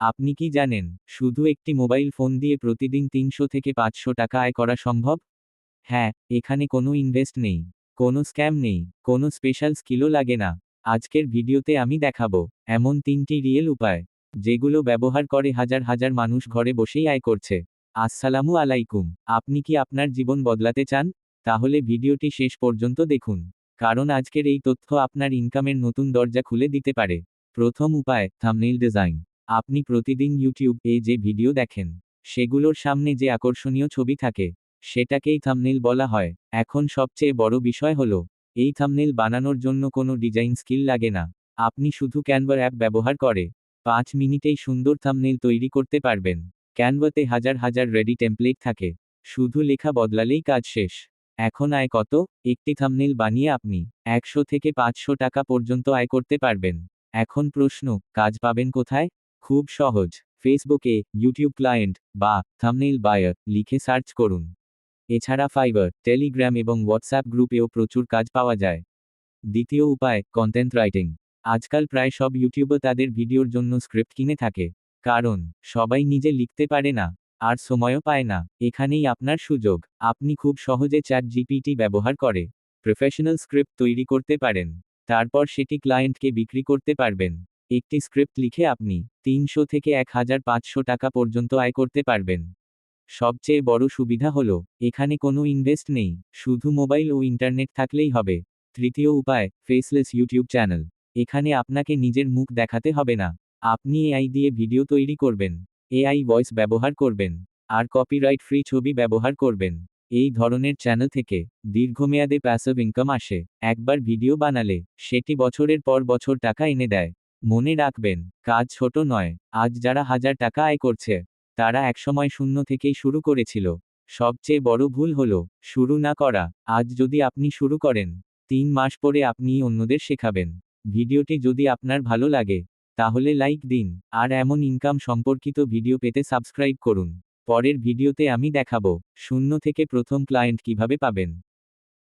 আপনি কি জানেন, শুধু একটি মোবাইল ফোন দিয়ে প্রতিদিন 300 থেকে 500 টাকা আয় করা সম্ভব? হ্যাঁ, এখানে কোনো ইনভেস্ট নেই, কোনো স্ক্যাম নেই, কোনো স্পেশাল স্কিলও লাগে না। আজকের ভিডিওতে আমি দেখাবো এমন 3টি রিয়েল উপায়, যেগুলো ব্যবহার করে হাজার হাজার মানুষ ঘরে বসেই আয় করছে। আসসালামু আলাইকুম। আপনি কি আপনার জীবন বদলাতে চান? তাহলে ভিডিওটি শেষ পর্যন্ত দেখুন, কারণ আজকের এই তথ্য আপনার ইনকামের নতুন দরজা খুলে দিতে পারে। প্রথম উপায়, থাম্বনেইল ডিজাইন। আপনি প্রতিদিন ইউটিউব এ যে ভিডিও দেখেন, সেগুলোর সামনে যে আকর্ষণীয় ছবি থাকে, সেটাকেই থাম্বনেইল বলা হয়। এখন সবচেয়ে বড় বিষয় হলো, এই থাম্বনেইল বানানোর জন্য কোনো ডিজাইন স্কিল লাগে না। আপনি শুধু ক্যানভা অ্যাপ ব্যবহার করে 5 মিনিটেই সুন্দর থাম্বনেইল তৈরি করতে পারবেন। ক্যানভাতে হাজার হাজার রেডি টেমপ্লেট থাকে, শুধু লেখা বদলালেই কাজ শেষ। এখন আয় কত? একটি থাম্বনেইল বানিয়ে আপনি 100 থেকে 500 টাকা পর্যন্ত আয় করতে পারবেন। এখন প্রশ্ন, কাজ পাবেন কোথায়? খুব সহজ, ফেসবুকে ইউটিউব ক্লায়েন্ট বা থাম্বনেইল বায়ার লিখে সার্চ করুন। এছাড়া ফাইবার, টেলিগ্রাম এবং হোয়াটসঅ্যাপ গ্রুপেও প্রচুর কাজ পাওয়া যায়। দ্বিতীয় উপায়, কন্টেন্ট রাইটিং। আজকাল প্রায় সব ইউটিউবার তাদের ভিডিওর জন্য স্ক্রিপ্ট কিনে থাকে, কারণ সবাই নিজে লিখতে পারে না, আর সময়ও পায় না। এখানেই আপনার সুযোগ। আপনি খুব সহজে চ্যাট জিপিটি ব্যবহার করে প্রফেশনাল স্ক্রিপ্ট তৈরি করতে পারেন, তারপর সেটি ক্লায়েন্টকে বিক্রি করতে পারবেন। একটি স্ক্রিপ্ট লিখে আপনি 300 থেকে 1500 টাকা পর্যন্ত আয় করতে পারবেন। সবচেয়ে বড় সুবিধা হলো, এখানে কোনো ইনভেস্ট নেই, শুধু মোবাইল ও ইন্টারনেট থাকলেই হবে। তৃতীয় উপায়, ফেসলেস ইউটিউব চ্যানেল। এখানে আপনাকে নিজের মুখ দেখাতে হবে না। আপনি এআই দিয়ে ভিডিও তৈরি করবেন, এআই ভয়েস ব্যবহার করবেন, আর কপিরাইট ফ্রি ছবি ব্যবহার করবেন। এই ধরনের চ্যানেল থেকে দীর্ঘমেয়াদে প্যাসিভ ইনকাম আসে। একবার ভিডিও বানালে সেটি বছরের পর বছর টাকা এনে দেয়। মনে রাখবেন, কাজ ছোট নয়। আজ যারা হাজার টাকা আয় করছে, তারা একসময় শূন্য থেকেই শুরু করেছিল। সবচেয়ে বড় ভুল হলো শুরু না করা। আজ যদি আপনি শুরু করেন, 3 মাস পরে আপনিই অন্যদের শেখাবেন। ভিডিওটি যদি আপনার ভালো লাগে, তাহলে লাইক দিন, আর এমন ইনকাম সম্পর্কিত ভিডিও পেতে সাবস্ক্রাইব করুন। পরের ভিডিওতে আমি দেখাবো শূন্য থেকে প্রথম ক্লায়েন্ট কিভাবে পাবেন।